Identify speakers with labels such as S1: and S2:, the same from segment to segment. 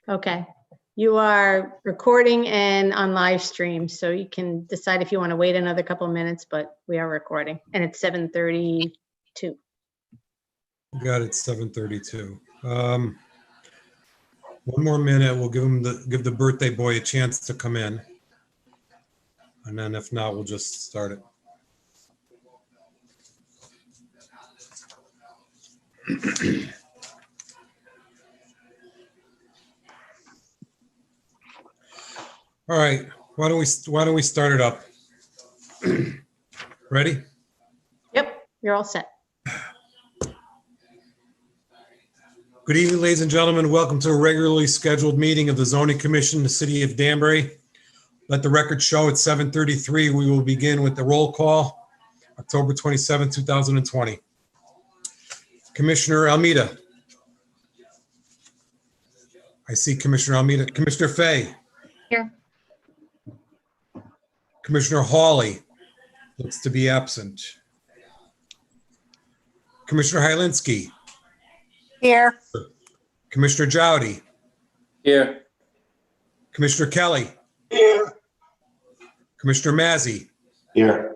S1: Okay. You are recording and on live stream, so you can decide if you want to wait another couple of minutes, but we are recording and it's 7:32.
S2: Got it, 7:32. One more minute. We'll give the birthday boy a chance to come in. And then if not, we'll just start it. All right. Why don't we start it up? Ready?
S1: Yep, you're all set.
S2: Good evening, ladies and gentlemen. Welcome to a regularly scheduled meeting of the Zoning Commission in the City of Danbury. Let the record show at 7:33. We will begin with the roll call. October 27, 2020. Commissioner Almeida. I see Commissioner Almeida. Commissioner Fay.
S3: Here.
S2: Commissioner Hawley looks to be absent. Commissioner Hylinski.
S3: Here.
S2: Commissioner Jowdy.
S4: Here.
S2: Commissioner Kelly.
S4: Here.
S2: Commissioner Mazzy.
S4: Here.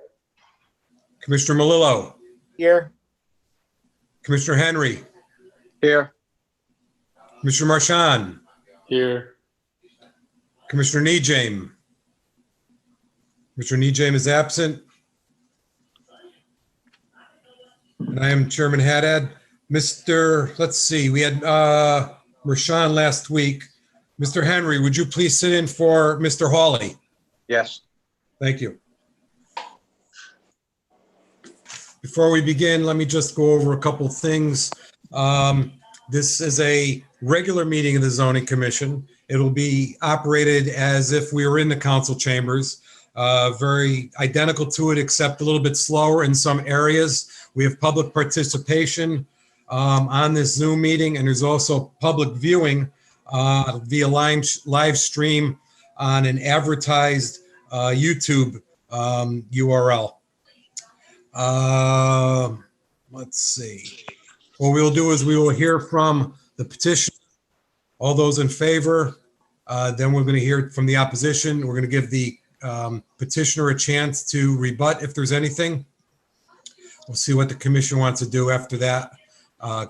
S2: Commissioner Melillo.
S4: Here.
S2: Commissioner Henry.
S4: Here.
S2: Commissioner Marchand.
S4: Here.
S2: Commissioner Nejame. Commissioner Nejame is absent. And I am Chairman Haddad. Let's see, we had Marchand last week. Mr. Henry, would you please sit in for Mr. Hawley?
S4: Yes.
S2: Thank you. Before we begin, let me just go over a couple things. This is a regular meeting of the Zoning Commission. It'll be operated as if we were in the council chambers, very identical to it, except a little bit slower in some areas. We have public participation on this Zoom meeting, and there's also public viewing via live stream on an advertised YouTube URL. Let's see. What we'll do is we will hear from the petition, all those in favor. Then we're going to hear from the opposition. We're going to give the petitioner a chance to rebut if there's anything. We'll see what the commission wants to do after that.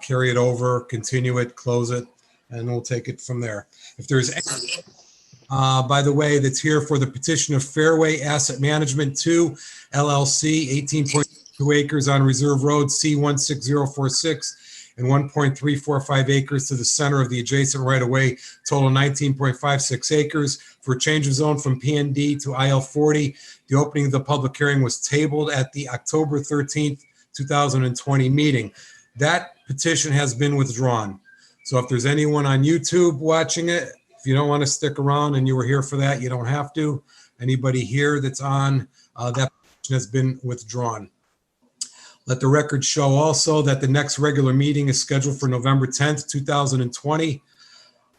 S2: Carry it over, continue it, close it, and we'll take it from there. If there's any, by the way, that's here for the petition of Fairway Asset Management 2 LLC, 18.2 acres on Reserve Road, C16046, and 1.345 acres to the center of the adjacent right-of-way, total 19.56 acres for a change of zone from PND to IL40. The opening of the public hearing was tabled at the October 13th, 2020 meeting. That petition has been withdrawn. So if there's anyone on YouTube watching it, if you don't want to stick around and you were here for that, you don't have to. Anybody here that's on, that petition has been withdrawn. Let the record show also that the next regular meeting is scheduled for November 10th, 2020.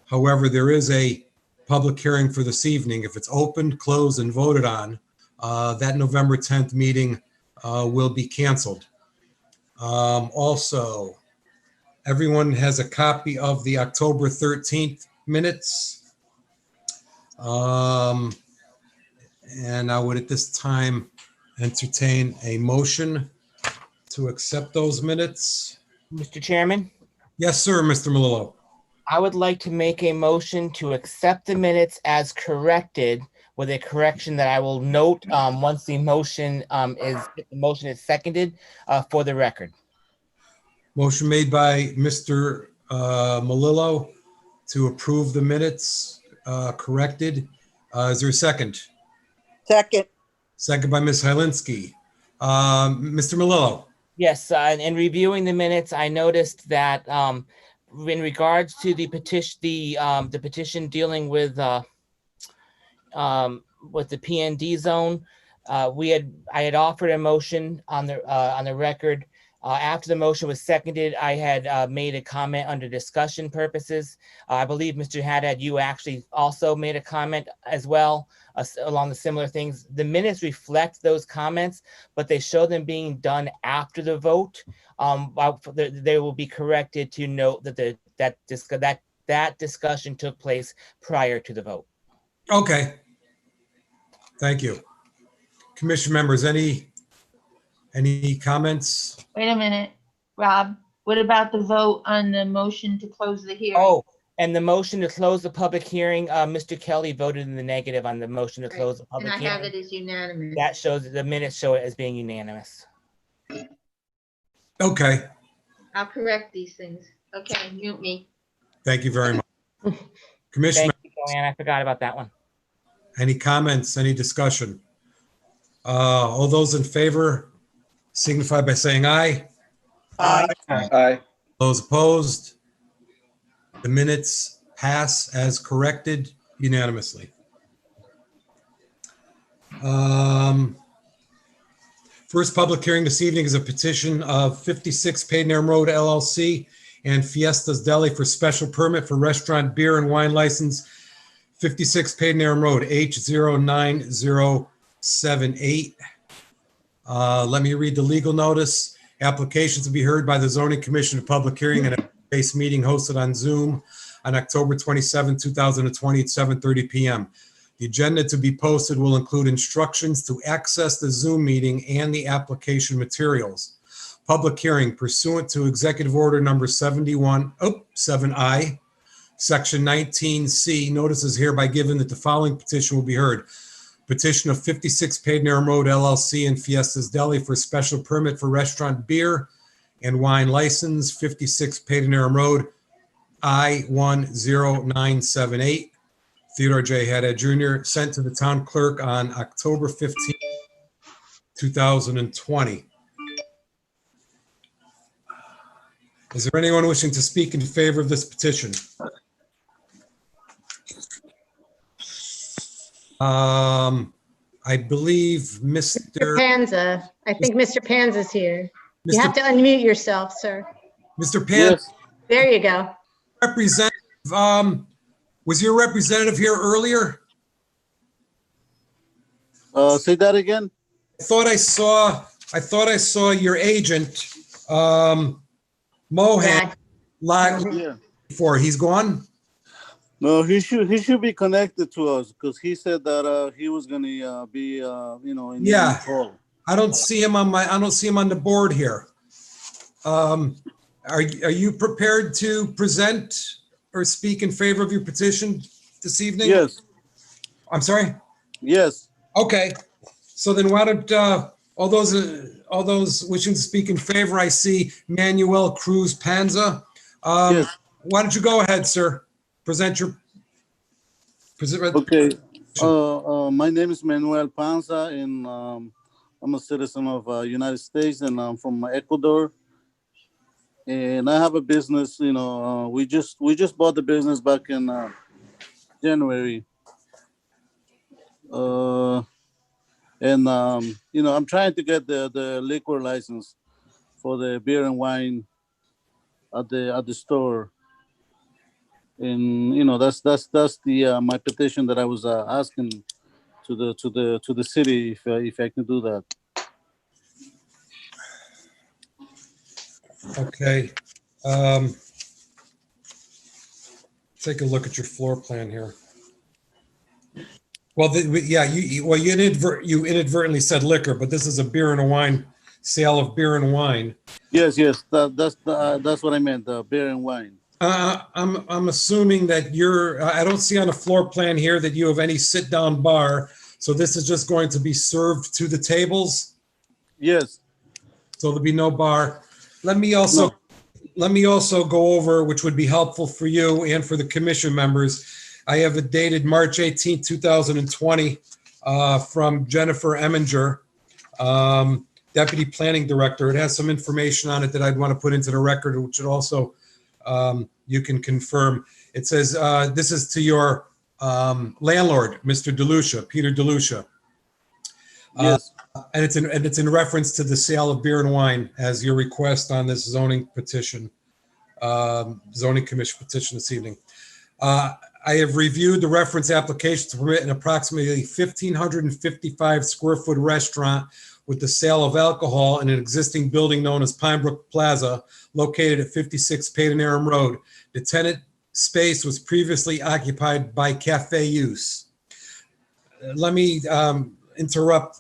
S2: However, there is a public hearing for this evening. If it's opened, closed, and voted on, that November 10th meeting will be canceled. Also, everyone has a copy of the October 13th minutes. And I would at this time entertain a motion to accept those minutes.
S5: Mr. Chairman,
S2: Yes, sir, Mr. Melillo.
S5: I would like to make a motion to accept the minutes as corrected with a correction that I will note once the motion is seconded for the record.
S2: Motion made by Mr. Melillo to approve the minutes corrected. Is there a second?
S3: Second.
S2: Second by Ms. Hylinski. Mr. Melillo.
S5: Yes, in reviewing the minutes, I noticed that in regards to the petition dealing with the PND zone, I had offered a motion on the record. After the motion was seconded, I had made a comment under discussion purposes. I believe, Mr. Haddad, you actually also made a comment as well along the similar things. The minutes reflect those comments, but they show them being done after the vote. They will be corrected to note that that that discussion took place prior to the vote.
S2: Okay. Thank you. Commission members, any comments?
S6: Wait a minute, Rob, what about the vote on the motion to close the hearing?
S5: Oh, and the motion to close the public hearing, Mr. Kelly voted in the negative on the motion to
S6: Right.
S5: close the
S6: And
S5: public
S6: I have
S5: hearing.
S6: it as unanimous.
S5: That shows, the minutes show it as being unanimous.
S2: Okay.
S6: I'll correct these things. Okay, mute me.
S2: Thank you very much. Commission,
S5: Thank you, Joanne. I forgot about that one.
S2: any comments, any discussion? All those in favor signify by saying aye.
S3: Aye.
S4: Aye.
S2: Those opposed? The minutes pass as corrected unanimously. First public hearing this evening is a petition of 56 Payden Road LLC and Fiestas Deli for special permit for restaurant beer and wine license 56 Payden Road H09078. Let me read the legal notice. Applications to be heard by the Zoning Commission of Public Hearing and a base meeting hosted on Zoom on October 27, 2020 at 7:30 p.m. The agenda to be posted will include instructions to access the Zoom meeting and the application materials. Public hearing pursuant to Executive Order Number 7I, Section 19C, notice is hereby given that the following petition will be heard. Petition of 56 Payden Road LLC and Fiestas Deli for special permit for restaurant beer and wine license 56 Payden Road I-10978. Theodore J. Haddad Jr., sent to the town clerk on October 15, 2020. Is there anyone wishing to speak in favor of this petition? I believe Mr.
S1: Panza, I think Mr. Panza's here. You have
S2: Mr.
S1: to unmute yourself, sir.
S2: Mr. Pan,
S1: There you go.
S2: representative, was your representative here earlier?
S7: Say that again?
S2: I thought I saw your agent, Mohan, live
S7: Yeah.
S2: before. He's gone?
S7: No, he should be connected to us because he said that he was gonna be in
S2: Yeah.
S7: the call.
S2: I don't see him on the board here. Are you prepared to present or speak in favor of your petition this evening?
S7: Yes,
S2: I'm sorry?
S7: yes.
S2: Okay, so then why don't, all those wishing to speak in favor, I see Manuel Cruz Panza.
S7: Yes.
S2: Why don't you go ahead, sir? Present.
S7: Okay. My name is Manuel Panza, and I'm a citizen of United States, and I'm from Ecuador. And I have a business. We just bought the business back in January. I'm trying to get the liquor license for the beer and wine at the store. And that's the my petition that I was asking to the city if I can do that.
S2: Okay. Take a look at your floor plan here. Well, you inadvertently said liquor, but this is a beer and a wine, sale of beer and wine.
S7: Yes, that's what I meant, beer and wine.
S2: I'm assuming that I don't see on the floor plan here that you have any sit-down bar. So this is just going to be served to the tables.
S7: Yes.
S2: So there'll be no bar. Let me also go over, which would be helpful for you and for the commission members. I have it dated March 18, 2020, from Jennifer Eminger, Deputy Planning Director. It has some information on it that I'd want to put into the record, which would also you can confirm. It says, this is to your landlord, Mr. DeLucia, Peter DeLucia.
S7: Yes.
S2: And it's in reference to the sale of beer and wine as your request on this zoning petition, zoning commission petition this evening. I have reviewed the reference application to permit an approximately 1,555 square foot restaurant with the sale of alcohol in an existing building known as Pine Brook Plaza, located at 56 Payden Road. The tenant space was previously occupied by cafe use. Let me interrupt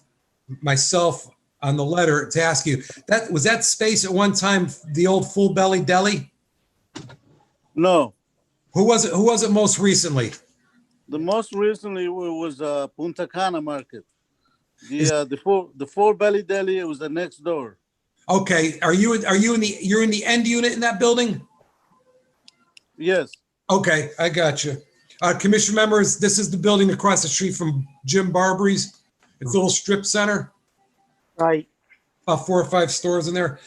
S2: myself on the letter to ask you, that was that space at one time the old Full Belly Deli?
S7: No,
S2: Who was it? Who was it most recently?
S7: the most recently was Punta Cana Market. The Four Belly Deli, it was the next door.
S2: Okay, you're in the end unit in that building?
S7: Yes,
S2: Okay, I got you. Commission members, this is the building across the street from Jim Barbari's. It's a little strip center,
S3: Right.
S2: about 4 or 5 stores in there.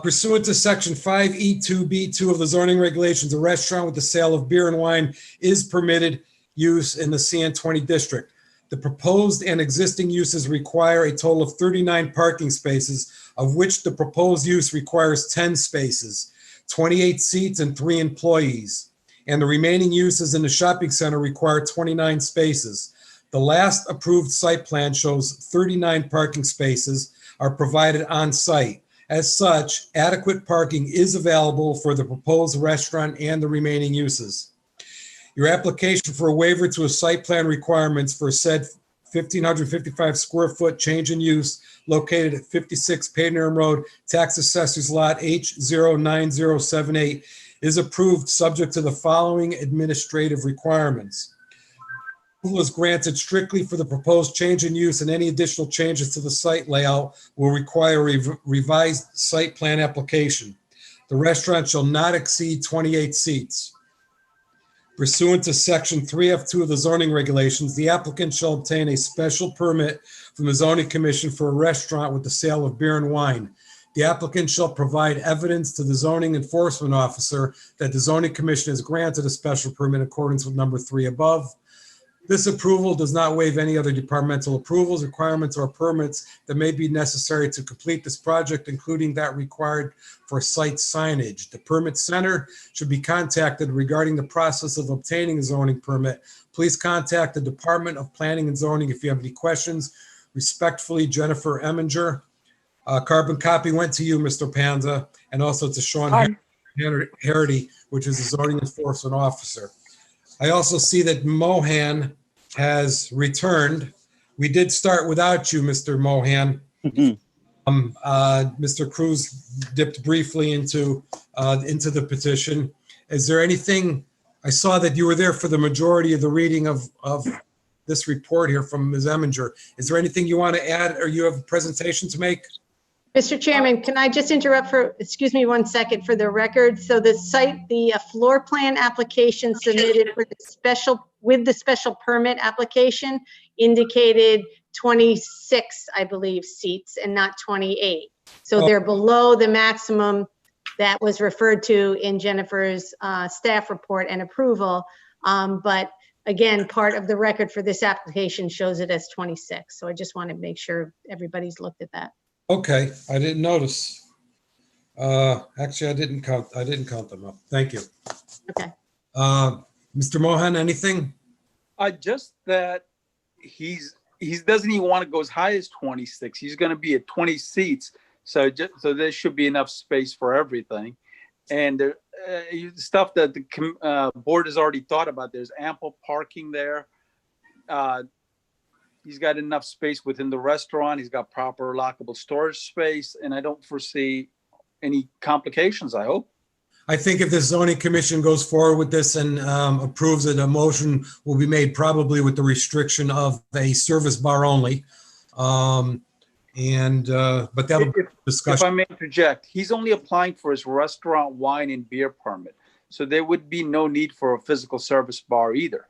S2: Pursuant to section 5E2B2 of the zoning regulations, a restaurant with the sale of beer and wine is permitted use in the CN20 district. The proposed and existing uses require a total of 39 parking spaces, of which the proposed use requires 10 spaces, 28 seats, and 3 employees. And the remaining uses in the shopping center require 29 spaces. The last approved site plan shows 39 parking spaces are provided on site. As such, adequate parking is available for the proposed restaurant and the remaining uses. Your application for a waiver to a site plan requirements for said 1,555 square foot change in use located at 56 Payneham Road, Tax Assessor's Lot H09078 is approved subject to the following administrative requirements. Approval is granted strictly for the proposed change in use, and any additional changes to the site layout will require a revised site plan application. The restaurant shall not exceed 28 seats. Pursuant to section 3F2 of the zoning regulations, the applicant shall obtain a special permit from the zoning commission for a restaurant with the sale of beer and wine. The applicant shall provide evidence to the zoning enforcement officer that the zoning commission has granted a special permit in accordance with number 3 above. This approval does not waive any other departmental approvals, requirements, or permits that may be necessary to complete this project, including that required for site signage. The permit center should be contacted regarding the process of obtaining a zoning permit. Please contact the Department of Planning and Zoning if you have any questions. Respectfully, Jennifer Eminger. Carbon copy went to you, Mr. Panza, and also to Sean Harity, which is the zoning enforcement officer. I also see that Mohan has returned. We did start without you, Mr. Mohan. Mr. Cruz dipped briefly into the petition. Is there anything, I saw that you were there for the majority of the reading of this report here from Ms. Eminger. Is there anything you want to add, or you have a presentation to make?
S1: Mr. Chairman, can I just interrupt for, excuse me 1 second for the record? So the floor plan application submitted for the with the special permit application indicated 26, I believe, seats and not 28. So they're below the maximum that was referred to in Jennifer's staff report and approval. But again, part of the record for this application shows it as 26. So I just want to make sure everybody's looked at that.
S2: Okay, I didn't notice. Actually, I didn't count them up. Thank you.
S1: Okay.
S2: Mr. Mohan, anything?
S8: Just that he doesn't even want to go as high as 26. He's going to be at 20 seats, so there should be enough space for everything. And stuff that the board has already thought about. There's ample parking there. He's got enough space within the restaurant. He's got proper lockable storage space, and I don't foresee any complications, I hope.
S2: I think if the zoning commission goes forward with this and approves it, a motion will be made probably with the restriction of a service bar only. But that'll be discussion.
S8: If I may interject, he's only applying for his restaurant wine and beer permit. So there would be no need for a physical service bar either.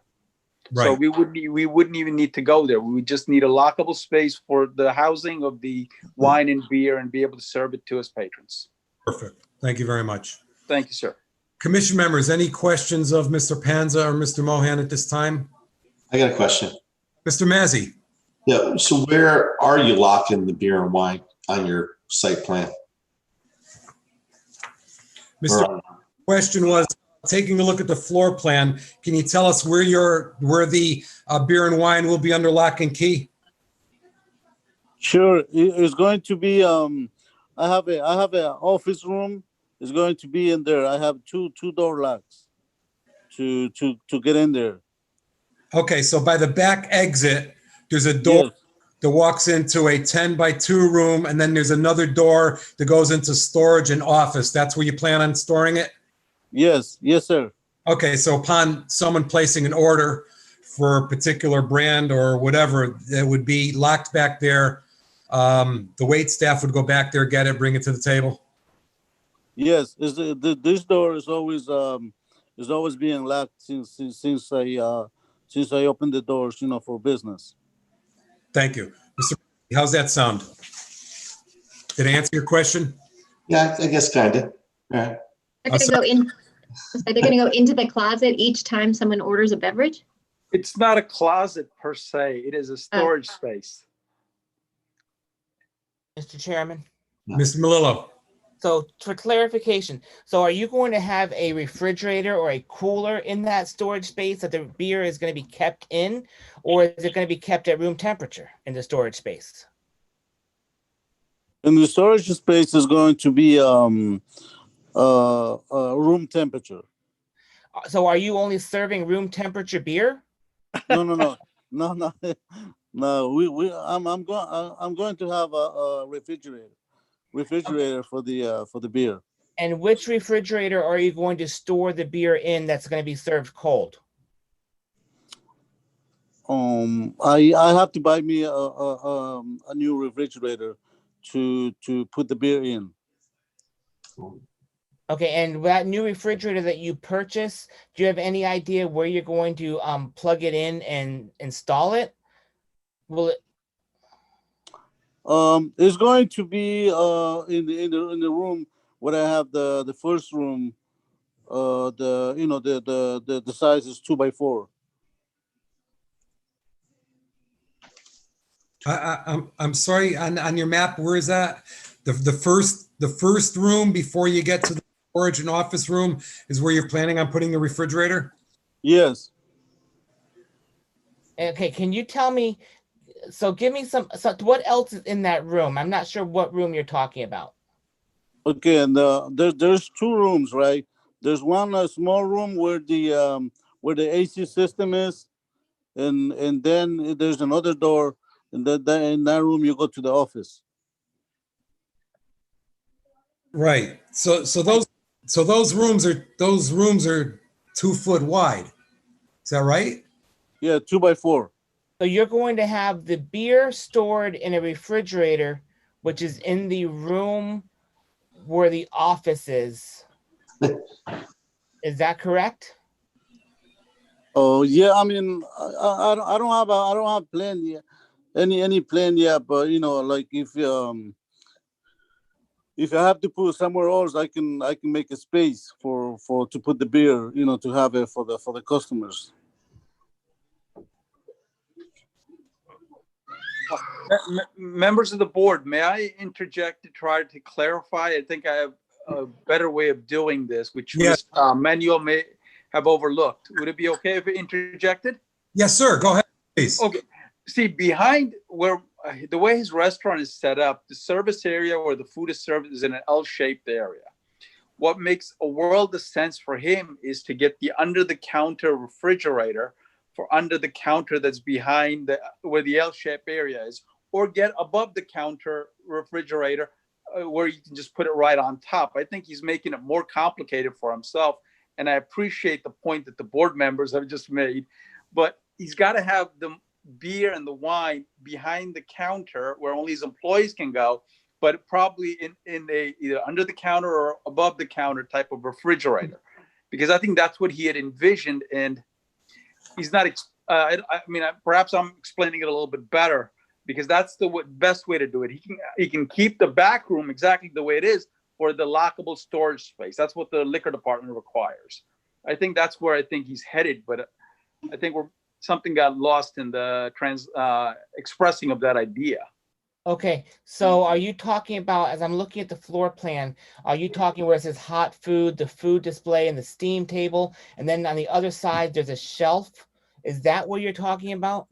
S2: Right.
S8: So we wouldn't even need to go there. We would just need a lockable space for the housing of the wine and beer and be able to serve it to his patrons.
S2: Perfect. Thank you very much.
S8: Thank you, sir.
S2: Commission members, any questions of Mr. Panza or Mr. Mohan at this time?
S9: I got a question.
S2: Mr. Mazzi?
S9: Yeah, so where are you locking the beer and wine on your site plan?
S2: Mr. Question was, taking a look at the floor plan, can you tell us where the beer and wine will be under lock and key?
S7: sure. It's going to be. I have an office room. It's going to be in there. I have two door locks, to get in there.
S2: Okay, so by the back exit, there's a door
S7: Yes,
S2: that walks into a 10 by 2 room, and then there's another door that goes into storage and office. That's where you plan on storing it?
S7: yes, yes, sir.
S2: Okay, so upon someone placing an order for a particular brand or whatever, that would be locked back there. The wait staff would go back there, get it, bring it to the table.
S7: Yes, this door is always being locked since I opened the doors, for business.
S2: Thank you. Mr. How's that sound? Did I answer your question?
S9: Yeah, I guess kind of. Yeah.
S10: They're gonna go in. They're gonna go into the closet each time someone orders a beverage.
S8: It's not a closet per se. It is a storage space.
S5: Mr. Chairman.
S2: Mr. Melillo?
S5: So for clarification, so are you going to have a refrigerator or a cooler in that storage space that the beer is going to be kept in, or is it going to be kept at room temperature in the storage space?
S7: And the storage space is going to be room temperature.
S5: So are you only serving room temperature beer?
S7: No. No. I'm going to have a refrigerator for the beer.
S5: And which refrigerator are you going to store the beer in that's going to be served cold?
S7: I have to buy me a new refrigerator to put the beer in.
S5: Okay, and that new refrigerator that you purchase, do you have any idea where you're going to plug it in and install it? Will it?
S7: It's going to be in the room where I have the first room. The size is 2x4.
S2: I'm sorry, on your map, where is that? The first room before you get to the storage and office room is where you're planning on putting the refrigerator?
S7: Yes.
S5: Okay, can you tell me, so give me what else is in that room? I'm not sure what room you're talking about.
S7: Okay, and there's 2 rooms, right? There's one small room where the AC system is, and then there's another door, and in that room you go to the office.
S2: Right. So those rooms are 2 foot wide. Is that right?
S7: Yeah, 2x4.
S5: So you're going to have the beer stored in a refrigerator, which is in the room where the office is. Is that correct?
S7: Oh yeah, I mean, I don't have plan yet, any plan yet, but like if I have to put somewhere else, I can make a space for to put the beer, to have it for the customers.
S8: Members of the board, may I interject to try to clarify? I think I have a better way of doing this, which
S2: Yes.
S8: Manuel may have overlooked. Would it be okay if I interjected?
S2: Yes, sir. Go ahead, please.
S8: Okay. See, behind where the way his restaurant is set up, the service area where the food is served is in an L-shaped area. What makes a world of sense for him is to get the under-the-counter refrigerator for under the counter that's behind where the L-shaped area is, or get above the counter refrigerator where you can just put it right on top. I think he's making it more complicated for himself, and I appreciate the point that the board members have just made, but he's got to have the beer and the wine behind the counter where only his employees can go, but probably in a either under the counter or above the counter type of refrigerator, because I think that's what he had envisioned, and he's not. I mean, perhaps I'm explaining it a little bit better, because that's the best way to do it. He can keep the back room exactly the way it is for the lockable storage space. That's what the liquor department requires. I think that's where I think he's headed, but I think something got lost in the expressing of that idea.
S5: Okay, so are you talking about, as I'm looking at the floor plan, are you talking where it says hot food, the food display, and the steam table, and then on the other side there's a shelf? Is that what you're talking about?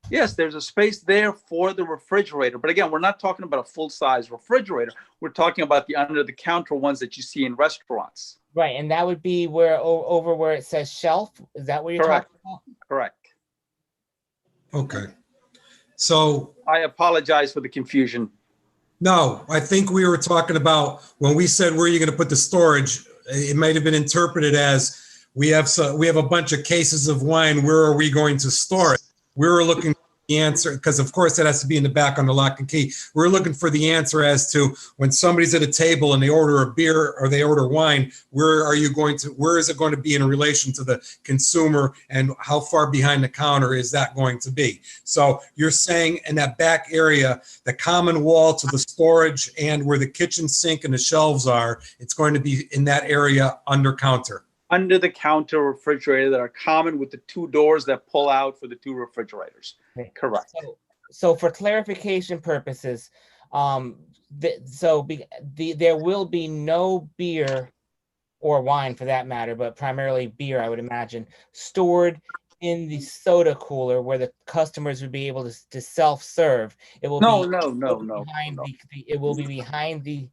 S8: Yes, there's a space there for the refrigerator. But again, we're not talking about a full-size refrigerator. We're talking about the under-the-counter ones that you see in restaurants.
S5: Right, and that would be where over where it says shelf. Is that what you're
S8: Correct.
S5: talking about?
S8: Correct.
S2: Okay. So,
S8: I apologize for the confusion.
S2: no, I think we were talking about when we said where you're going to put the storage, it might have been interpreted as we have a bunch of cases of wine. Where are we going to store it? We were looking for the answer because, of course, it has to be in the back on the lock and key. We're looking for the answer as to when somebody's at a table and they order a beer or they order wine, where is it going to be in relation to the consumer, and how far behind the counter is that going to be? So you're saying in that back area, the common wall to the storage and where the kitchen sink and the shelves are, it's going to be in that area under counter.
S8: Under the counter refrigerator that are common with the two doors that pull out for the two refrigerators.
S5: Okay.
S8: Correct.
S5: So for clarification purposes, there will be no beer or wine for that matter, but primarily beer, I would imagine, stored in the soda cooler where the customers would be able to self-serve. It will
S8: No.
S5: It will be behind the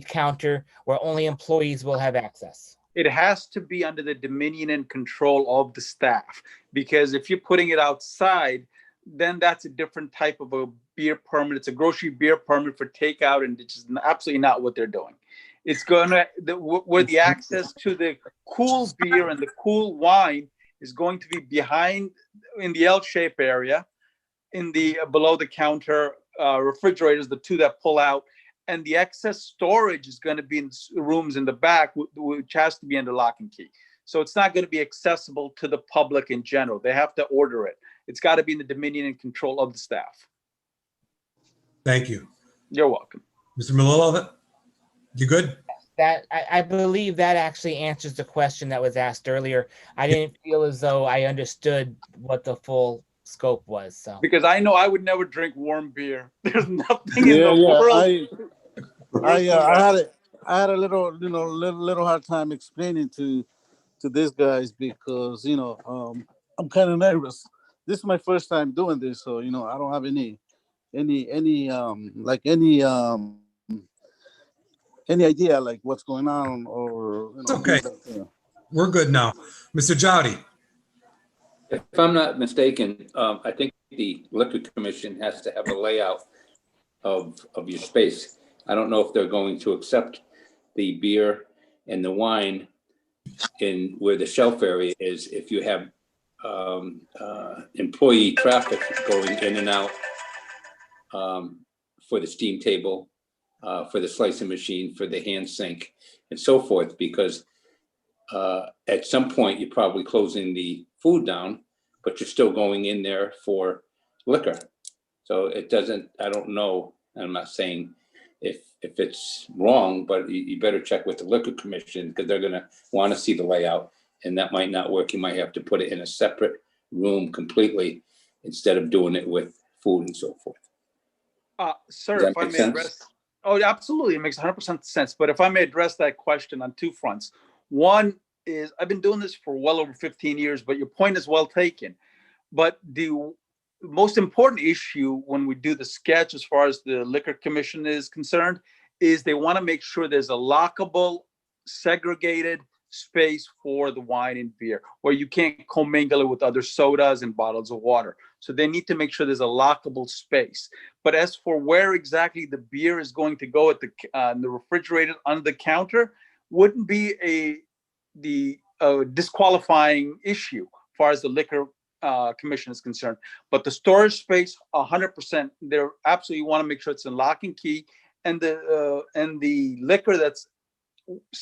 S5: counter where only employees will have access.
S8: It has to be under the dominion and control of the staff, because if you're putting it outside, then that's a different type of a beer permit. It's a grocery beer permit for takeout, and it's just absolutely not what they're doing. It's where the access to the cool beer and the cool wine is going to be behind in the L-shape area, in the below the counter refrigerators, the two that pull out. And the excess storage is going to be in rooms in the back, which has to be under lock and key. So it's not going to be accessible to the public in general. They have to order it. It's got to be in the dominion and control of the staff.
S2: Thank you.
S8: You're welcome.
S2: Mr. Malillo, you good?
S5: That I believe that actually answers the question that was asked earlier. I didn't feel as though I understood what the full scope was. So
S8: because I know I would never drink warm beer. There's nothing in the world.
S7: I had a little hard time explaining to these guys because I'm kind of nervous. This is my first time doing this, so I don't have any idea like what's going on or.
S2: It's okay. We're good now, Mr. Jowdy.
S11: If I'm not mistaken, I think the Liquor Commission has to have a layout of your space. I don't know if they're going to accept the beer and the wine in where the shelf area is. If you have employee traffic going in and out for the steam table, for the slicing machine, for the hand sink, and so forth, because at some point you're probably closing the food down, but you're still going in there for liquor. So it doesn't, I don't know, I'm not saying if it's wrong, but you better check with the Liquor Commission because they're gonna want to see the layout, and that might not work. You might have to put it in a separate room completely instead of doing it with food and so forth.
S8: Sir, if I may address, oh, absolutely, it makes 100% sense. But if I may address that question on two fronts. One is I've been doing this for well over 15 years, but your point is well taken. But the most important issue when we do the sketch, as far as the Liquor Commission is concerned, is they want to make sure there's a lockable, segregated space for the wine and beer, where you can't commingle it with other sodas and bottles of water. So they need to make sure there's a lockable space. But as for where exactly the beer is going to go at the refrigerator under the counter, wouldn't be the disqualifying issue as far as the Liquor Commission is concerned. But the storage space, 100%, they're absolutely want to make sure it's in lock and key, and the liquor that's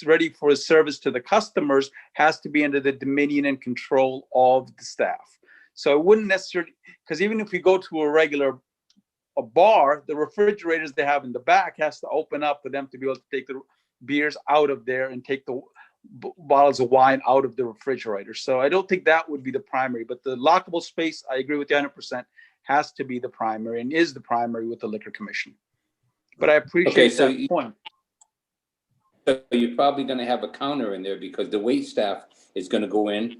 S8: ready for service to the customers has to be under the dominion and control of the staff. So it wouldn't necessarily, because even if you go to a bar, the refrigerators they have in the back has to open up for them to be able to take the beers out of there and take the bottles of wine out of the refrigerator. So I don't think that would be the primary, but the lockable space, I agree with you 100%, has to be the primary and is the primary with the Liquor Commission. But I appreciate that point.
S11: So you're probably going to have a counter in there because the wait staff is going to go in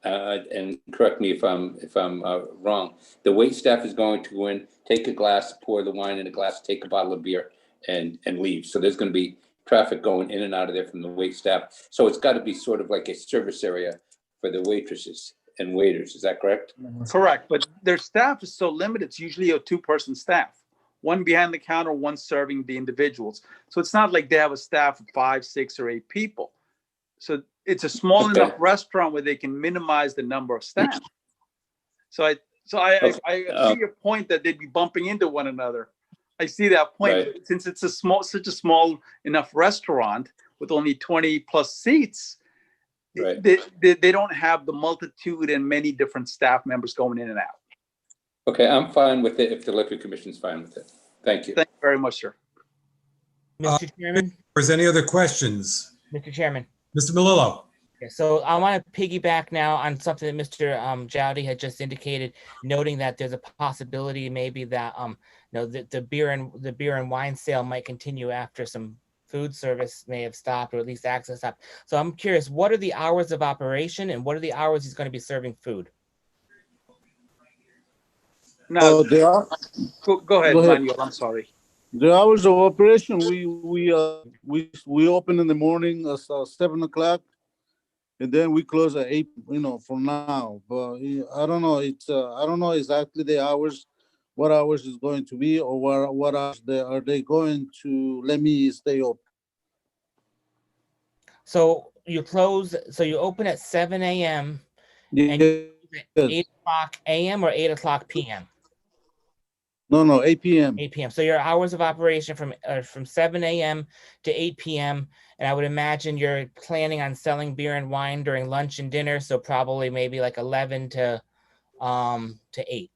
S11: and correct me if I'm wrong, the wait staff is going to go in, take a glass, pour the wine in a glass, take a bottle of beer, and leave. So there's going to be traffic going in and out of there from the wait staff. So it's got to be sort of like a service area for the waitresses and waiters. Is that correct?
S8: Correct, but their staff is so limited. It's usually a two-person staff, one behind the counter, one serving the individuals. So it's not like they have a staff of 5, 6, or 8 people. So it's a small
S11: Okay.
S8: enough restaurant where they can minimize the number of staff. So I
S11: Okay.
S8: see your point that they'd be bumping into one another. I see that point.
S11: Right.
S8: Since it's such a small enough restaurant with only 20 plus seats,
S11: Right.
S8: they don't have the multitude and many different staff members going in and out.
S11: Okay, I'm fine with it if the liquor commission's fine with it. Thank you.
S8: Thank you very much, sir.
S5: Mr. Chairman,
S2: Is there any other questions?
S5: Mr. Chairman.
S2: Mr. Melillo?
S5: Okay, so I want to piggyback now on something that Mr. Jowdy had just indicated, noting that there's a possibility maybe that the beer and wine sale might continue after some food service may have stopped, or at least access stopped. So I'm curious, what are the hours of operation and what are the hours he's going to be serving food?
S8: Now,
S7: They are,
S8: go ahead,
S7: go ahead.
S8: Manuel. I'm sorry.
S7: the hours of operation, we open in the morning at 7 o'clock, and then we close at 8, for now. But I don't know, I don't know exactly the hours, what hours is going to be, or what hours are they going to let me stay open.
S5: So you open at 7 a.m. and you close at 8 o'clock a.m. or 8 o'clock p.m.?
S7: No, 8 p.m.
S5: 8 p.m. So your hours of operation from 7 a.m. to 8 p.m. And I would imagine you're planning on selling beer and wine during lunch and dinner. So probably maybe like 11 to 8.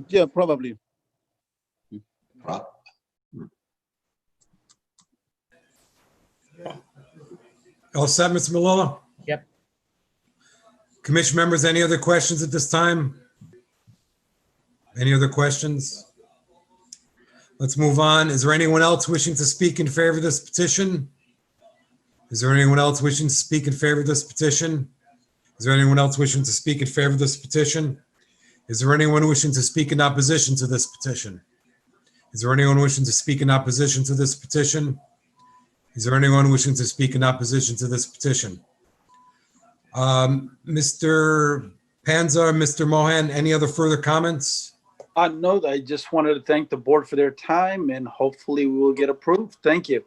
S7: Yeah, probably.
S2: All set, Mr. Melillo?
S5: Yep.
S2: Commission members, any other questions at this time? Any other questions? Let's move on. Is there anyone else wishing to speak in favor of this petition? Is there anyone else wishing to speak in favor of this petition? Is there anyone else wishing to speak in favor of this petition? Is there anyone wishing to speak in opposition to this petition? Is there anyone wishing to speak in opposition to this petition? Is there anyone wishing to speak in opposition to this petition? Mr. Panza, Mr. Mohan, any other further comments?
S8: No, I just wanted to thank the board for their time, and hopefully we will get approved. Thank you.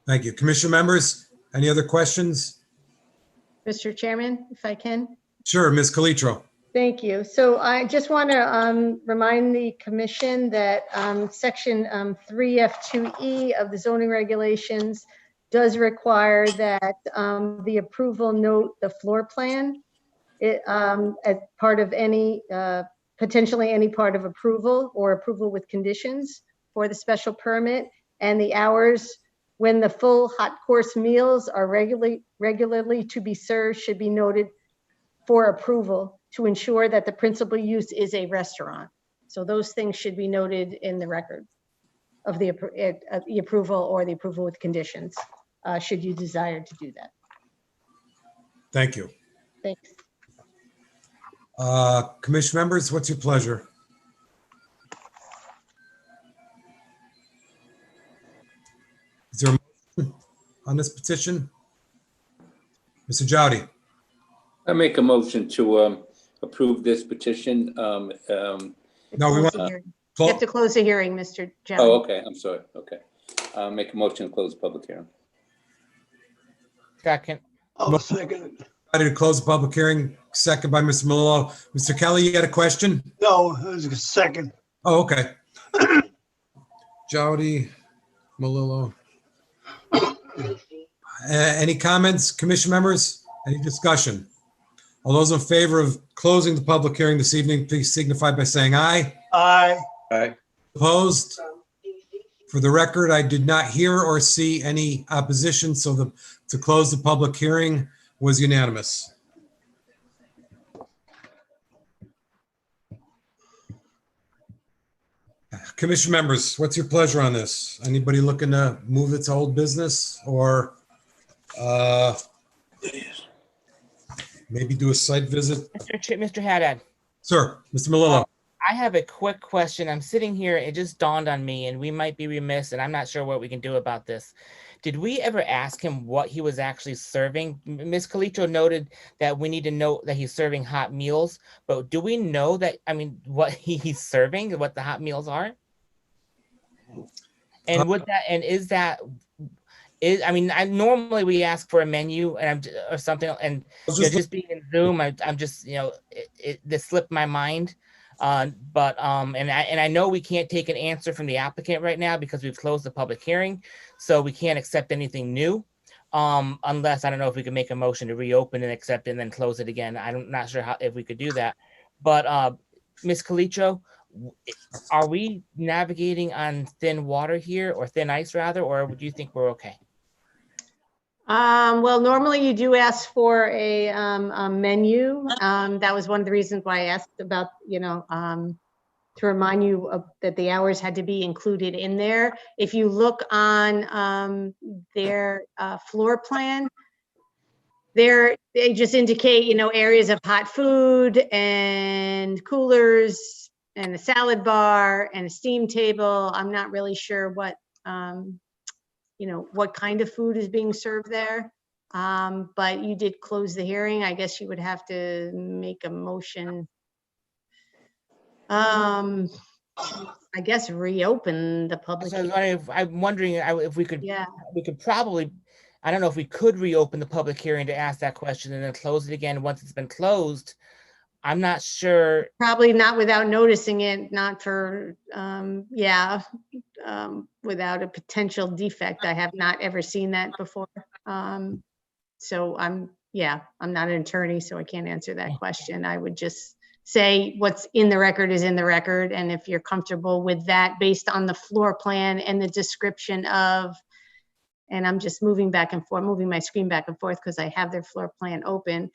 S2: Thank you. Commission members, any other questions?
S1: Mr. Chairman, if I can.
S2: Sure, Ms. Calitro.
S1: Thank you. So I just want to remind the commission that section 3F2E of the zoning regulations does require that the approval note the floor plan as part of any, potentially any part of approval or approval with conditions for the special permit, and the hours when the full hot course meals are regularly to be served should be noted for approval to ensure that the principal use is a restaurant. So those things should be noted in the record of the approval or the approval with conditions, should you desire to do that.
S2: Thank you.
S1: Thanks.
S2: Commission members, what's your pleasure? Is there a motion on this petition? Mr. Jowdy?
S11: I make a motion to approve this petition.
S2: No, we want
S1: You have to close the hearing, Mr. Jones.
S11: Oh, okay, I'm sorry, okay. Make a motion to close the public hearing.
S5: Second.
S2: I'll second. Ready to close the public hearing, second by Mr. Melillo. Mr. Kelly, you had a question?
S12: No, it was a second.
S2: Oh, okay. Jowdy, Melillo. Any comments, commission members? Any discussion? All those in favor of closing the public hearing this evening, please signify by saying aye.
S12: Aye.
S4: Aye.
S2: Opposed? For the record, I did not hear or see any opposition, so to close the public hearing was unanimous. Commission members, what's your pleasure on this? Anybody looking to move it to old business or maybe do a site visit.
S5: Mr. Haddad,
S2: Sir, Mr. Malillo.
S5: I have a quick question. I'm sitting here, it just dawned on me, and we might be remiss, and I'm not sure what we can do about this. Did we ever ask him what he was actually serving? Ms. Calitro noted that we need to know that he's serving hot meals, but do we know that, I mean, what he's serving, what the hot meals are? And would that, and is that, I mean, normally we ask for a menu and or something, and just being in Zoom, I'm just, this slipped my mind. But I know we can't take an answer from the applicant right now because we've closed the public hearing, so we can't accept anything new. Unless, I don't know if we can make a motion to reopen and accept it and then close it again. I'm not sure if we could do that. But Ms. Calitro, are we navigating on thin water here, or thin ice rather, or do you think we're okay?
S1: Well, normally you do ask for a menu. That was one of the reasons why I asked about, to remind you that the hours had to be included in there. If you look on their floor plan, they just indicate, areas of hot food and coolers and a salad bar and a steam table. I'm not really sure what kind of food is being served there. But you did close the hearing. I guess you would have to make a motion. I guess reopen the public.
S5: I'm wondering if we could,
S1: Yeah.
S5: we could probably, I don't know if we could reopen the public hearing to ask that question and then close it again once it's been closed. I'm not sure.
S1: Probably not without noticing it, not for, without a potential defect. I have not ever seen that before. So I'm not an attorney, so I can't answer that question. I would just say what's in the record is in the record. And if you're comfortable with that based on the floor plan and the description of, and I'm just moving back and forth, moving my screen back and forth because I have their floor plan open.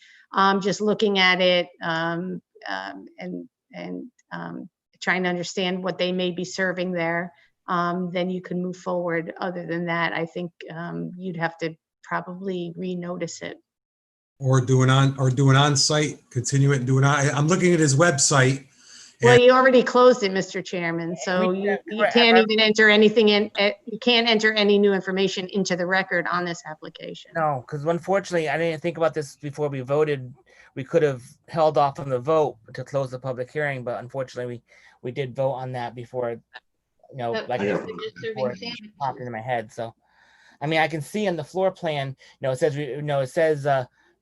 S1: Just looking at it and trying to understand what they may be serving there, then you can move forward. Other than that, I think you'd have to probably renotice it.
S2: Or do an on-site, continue it and do I'm looking at his website.
S1: Well, you already closed it, Mr. Chairman, so you can't even enter anything in, you can't enter any new information into the record on this application.
S5: No, because unfortunately, I didn't think about this before we voted. We could have held off on the vote to close the public hearing, but unfortunately, we did vote on that before, like before it popped into my head. So, I mean, I can see on the floor plan, it says,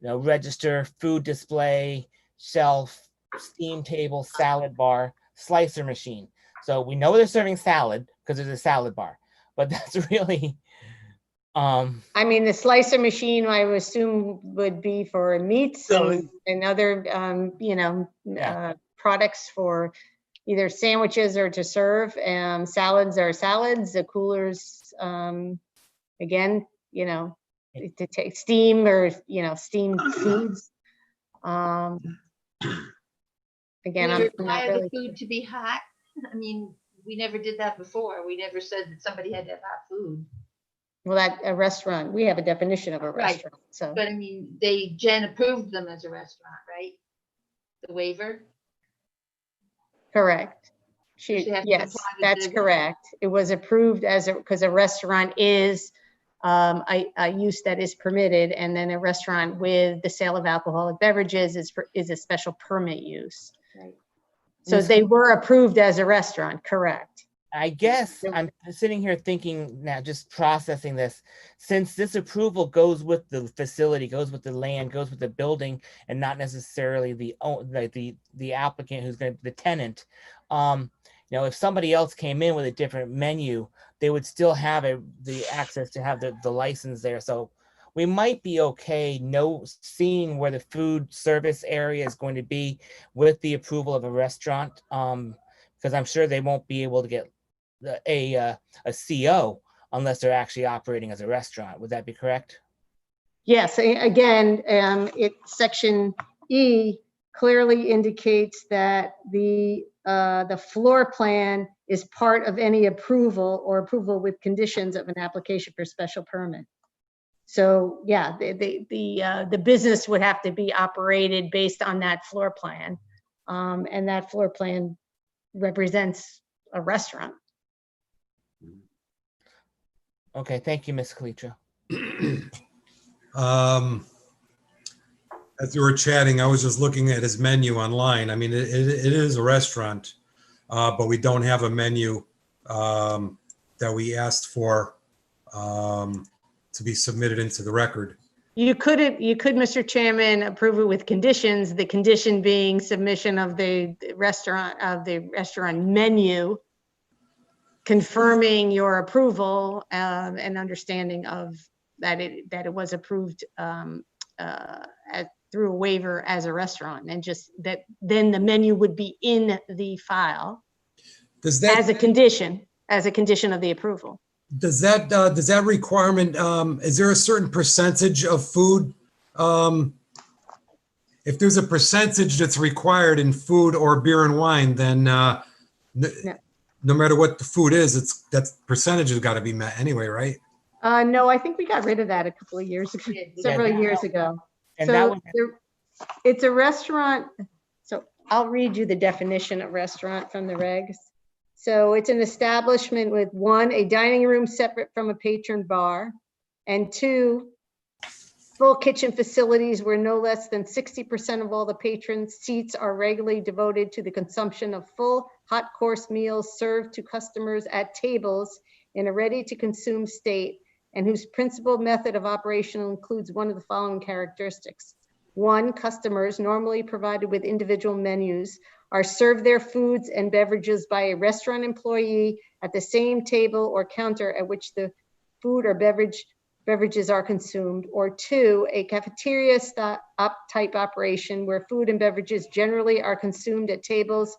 S5: register, food display, shelf, steam table, salad bar, slicer machine. So we know they're serving salad because there's a salad bar, but that's really,
S1: I mean, the slicer machine, I would assume would be for meats and other, products for either sandwiches or to serve. Salads are salads, the coolers, again, to take steam or, steamed foods. Again,
S6: Do
S1: I'm
S6: you
S1: not
S6: require
S1: really.
S6: the food to be hot? I mean, we never did that before. We never said that somebody had to have hot food.
S1: Well, a restaurant, we have a definition of a
S6: Right.
S1: restaurant, so.
S6: But I mean, Jen approved them as a restaurant, right? The waiver?
S1: Correct.
S6: She has to
S1: Yes,
S6: comply with
S1: that's
S6: the-
S1: correct. It was approved because a restaurant is a use that is permitted, and then a restaurant with the sale of alcoholic beverages is a special permit use.
S6: Right.
S1: So they were approved as a restaurant, correct?
S5: I guess I'm sitting here thinking now, just processing this, since this approval goes with the facility, goes with the land, goes with the building, and not necessarily the applicant who's going to be the tenant. If somebody else came in with a different menu, they would still have the access to have the license there. So we might be okay seeing where the food service area is going to be with the approval of a restaurant, because I'm sure they won't be able to get a CO unless they're actually operating as a restaurant. Would that be correct?
S1: Yes, again, section E clearly indicates that the floor plan is part of any approval or approval with conditions of an application for special permit. So yeah, the business would have to be operated based on that floor plan. And that floor plan represents a restaurant.
S5: Okay, thank you, Ms. Calitra.
S2: As you were chatting, I was just looking at his menu online. I mean, it is a restaurant, but we don't have a menu that we asked for to be submitted into the record.
S1: You could, Mr. Chairman, approve it with conditions, the condition being submission of the restaurant menu, confirming your approval and understanding of that it was approved through a waiver as a restaurant, and just that then the menu would be in the file as a condition of the approval.
S2: Does that requirement, is there a certain percentage of food? If there's a percentage that's required in food or beer and wine, then no matter what the food is, that percentage has got to be met anyway, right?
S1: No, I think we got rid of that a couple of years ago, several years ago.
S5: And
S1: So it's a restaurant. So I'll read you the definition of restaurant from the regs. So it's an establishment with 1, a dining room separate from a patron bar, and 2, full kitchen facilities where no less than 60% of all the patrons' seats are regularly devoted to the consumption of full hot course meals served to customers at tables in a ready-to-consume state, and whose principal method of operation includes one of the following characteristics. 1, customers, normally provided with individual menus, are served their foods and beverages by a restaurant employee at the same table or counter at which the food or beverages are consumed. Or 2, a cafeteria type operation where food and beverages generally are consumed at tables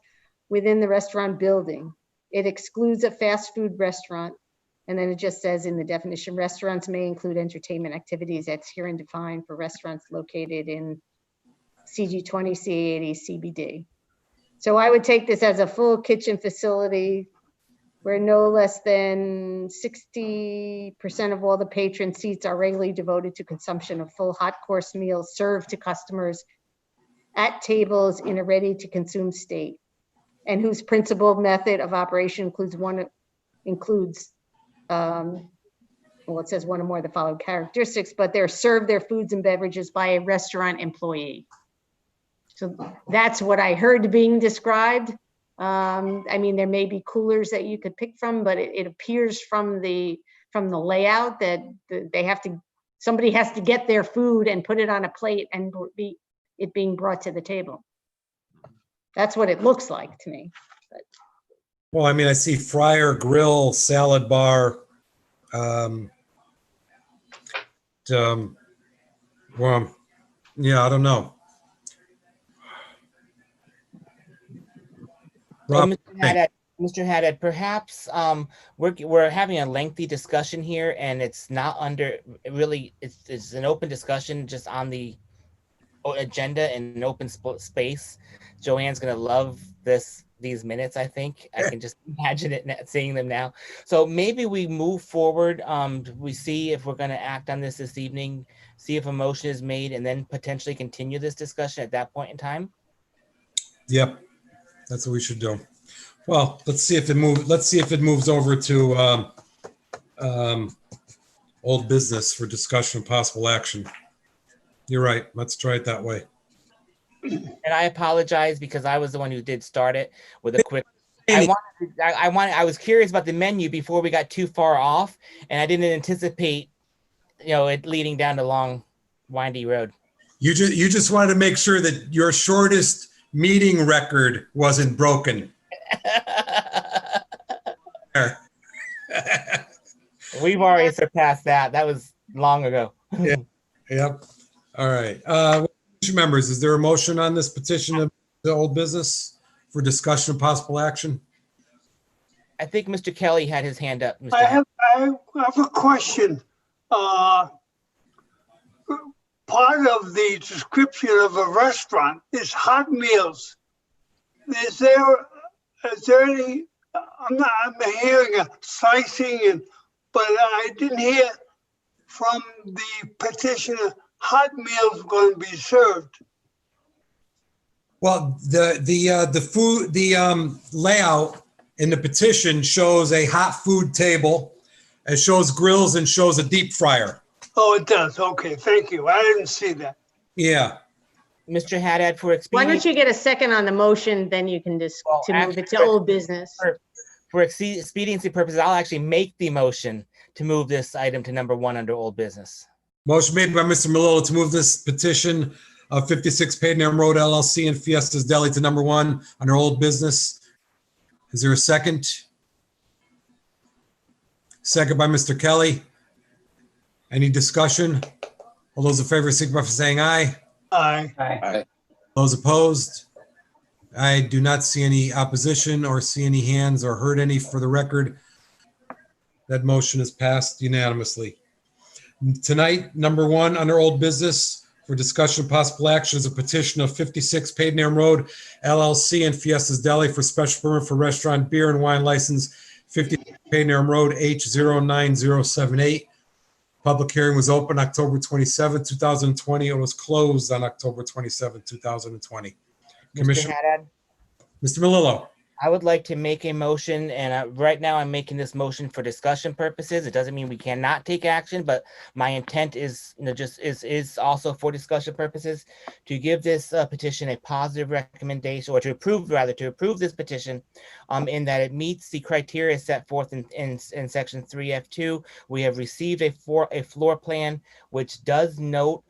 S1: within the restaurant building. It excludes a fast food restaurant. And then it just says in the definition, restaurants may include entertainment activities that's here and defined for restaurants located in CG 20, C80, CBD. So I would take this as a full kitchen facility where no less than 60% of all the patron seats are regularly devoted to consumption of full hot course meals served to customers at tables in a ready to consume state, and whose principal method of operation includes well, it says one or more of the following characteristics, but they're served their foods and beverages by a restaurant employee. So that's what I heard being described. I mean, there may be coolers that you could pick from, but it appears from the layout that somebody has to get their food and put it on a plate and it being brought to the table. That's what it looks like to me. But.
S2: Well, I mean, I see fryer, grill, salad bar. Well, yeah, I don't know.
S5: Well, Mr. Haddad, perhaps we're having a lengthy discussion here, and it's not under really. It's an open discussion just on the agenda and an open space. Joanne's gonna love these minutes. I think I can just imagine it, seeing them now. So maybe we move forward. We see if we're gonna act on this evening. See if a motion is made, and then potentially continue this discussion at that point in time.
S2: Yep. That's what we should do. Well, let's see if it moves over to old business for discussion and possible action. You're right. Let's try it that way.
S5: And I apologize because I was the one who did start it with a quick. I was curious about the menu before we got too far off, and I didn't anticipate, it leading down the long, windy road.
S2: You just wanted to make sure that your shortest meeting record wasn't broken.
S5: We've already surpassed that. That was long ago.
S2: Yeah. Yep. All right. Members, is there a motion on this petition of the old business for discussion of possible action?
S5: I think Mr. Kelly had his hand up.
S12: I have a question. Part of the description of a restaurant is hot meals. Is there any? I'm hearing a slicing, but I didn't hear from the petitioner hot meals going to be served?
S2: Well, the layout in the petition shows a hot food table. It shows grills and shows a deep fryer.
S12: Oh, it does. Okay, thank you. I didn't see that.
S2: Yeah.
S5: Mr. Haddad, for
S1: Why
S5: expediency.
S1: don't you get a second on the motion, then you can just,
S5: Well,
S1: to move it to
S5: actually-
S1: old business.
S5: For expediency purposes, I'll actually make the motion to move this item to number 1 under old business.
S2: Motion made by Mr. Melillo to move this petition of 56 Padenham Road LLC and Fiestas Deli to number 1 under old business. Is there a second? Second by Mr. Kelly. Any discussion? All those in favor, signify by saying aye.
S12: Aye.
S2: Those opposed? I do not see any opposition or see any hands or heard any for the record. That motion is passed unanimously. Tonight, number 1 under old business for discussion of possible action is a petition of 56 Padenham Road LLC and Fiestas Deli for special permit for restaurant beer and wine license 50 Padenham Road H09078. Public hearing was open October 27, 2020. It was closed on October 27, 2020.
S5: Mr.
S2: Commissioner,
S5: Haddad,
S2: Mr. Melillo.
S5: I would like to make a motion, and right now I'm making this motion for discussion purposes. It doesn't mean we cannot take action, but my intent is, just is also for discussion purposes to give this petition a positive recommendation, or to approve this petition, in that it meets the criteria set forth in section 3F2. We have received a floor plan which does note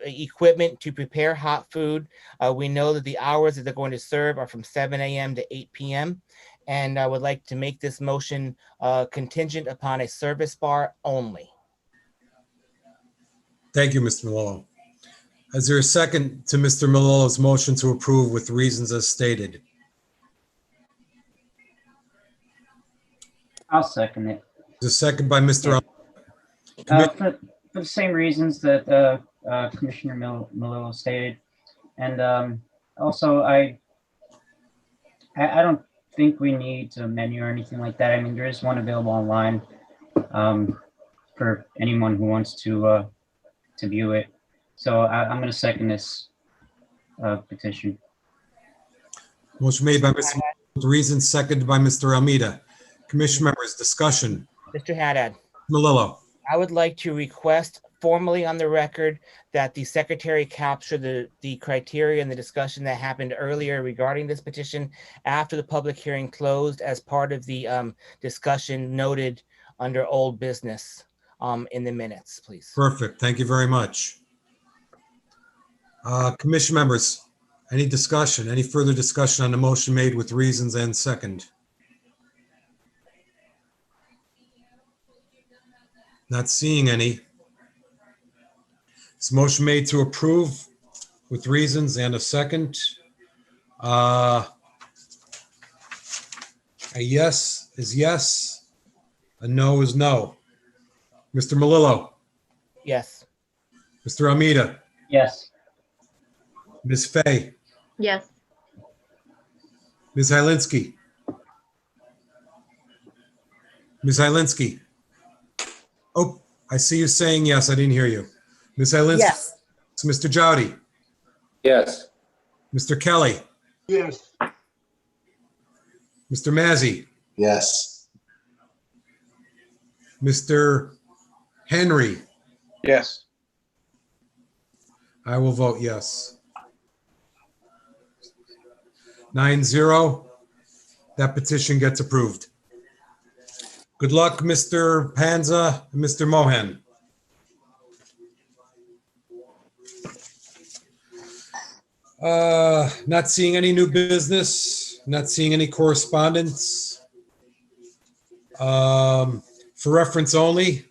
S5: equipment to prepare hot food. We know that the hours that they're going to serve are from 7 a.m. to 8 p.m. And I would like to make this motion contingent upon a service bar only.
S2: Thank you, Mr. Melillo. Is there a second to Mr. Melillo's motion to approve with reasons as stated?
S13: I'll second it.
S2: There's a second by Mr.
S13: For the same reasons that Commissioner Melillo stated. And also, I don't think we need a menu or anything like that. I mean, there is one available online for anyone who wants to view it. So I'm going to second this petition.
S2: Motion made by Mr. Melillo with reasons, seconded by Mr. Almeida. Commission members, discussion.
S5: Mr. Haddad,
S2: Melillo.
S5: I would like to request formally on the record that the secretary capture the criteria and the discussion that happened earlier regarding this petition after the public hearing closed as part of the discussion noted under old business in the minutes, please.
S2: Perfect. Thank you very much. Commission members, any discussion, any further discussion on the motion made with reasons and second? Not seeing any. It's motion made to approve with reasons and a second. A yes is yes. A no is no. Mr. Melillo.
S5: Yes.
S2: Mr. Almeida.
S13: Yes.
S2: Ms. Fay.
S10: Yes.
S2: Ms. Hylinski. Ms. Hylinski. Oh, I see you saying yes. I didn't hear you. Ms. Hylinski.
S3: Yes.
S2: Mr. Jowdy.
S11: Yes.
S2: Mr. Kelly.
S12: Yes.
S2: Mr. Mazzy.
S9: Yes.
S2: Mr. Henry.
S4: Yes.
S2: I will vote yes. 9-0. That petition gets approved. Good luck, Mr. Panza and Mr. Mohan. Not seeing any new business, not seeing any correspondence. For reference only,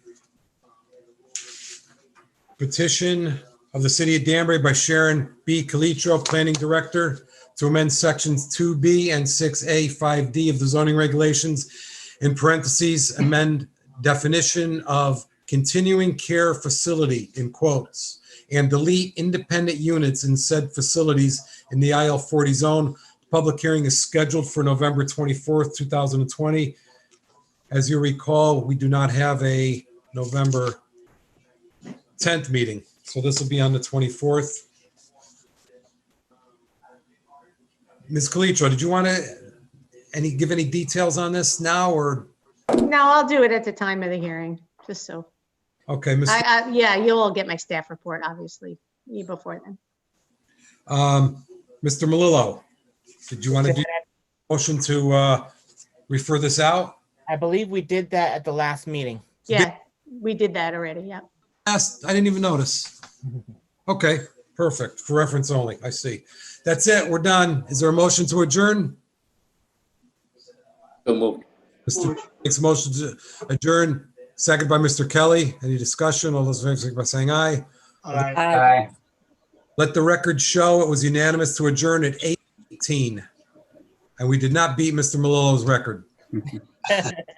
S2: petition of the City of Danbury by Sharon B. Calitro, Planning Director, to amend sections 2B and 6A 5D of the zoning regulations, in parentheses, amend definition of continuing care facility in quotes, and delete independent units in said facilities in the IL 40 zone. Public hearing is scheduled for November 24th, 2020. As you recall, we do not have a November 10th meeting. So this will be on the 24th. Ms. Calitro, did you want to give any details on this now or?
S1: No, I'll do it at the time of the hearing, just so.
S2: Okay, Ms.
S1: Yeah, you'll all get my staff report, obviously, before then.
S2: Mr. Melillo, did you want to do a motion to refer this out?
S5: I believe we did that at the last meeting.
S1: Yeah, we did that already, yeah.
S2: I didn't even notice. Okay, perfect. For reference only. I see. That's it. We're done. Is there a motion to adjourn?
S11: So moved.
S2: Mr. makes a motion to adjourn. Second by Mr. Kelly. Any discussion? All those in favor, signify by saying aye.
S13: Aye.
S2: Let the record show it was unanimous to adjourn at 8:18. And we did not beat Mr. Melillo's record.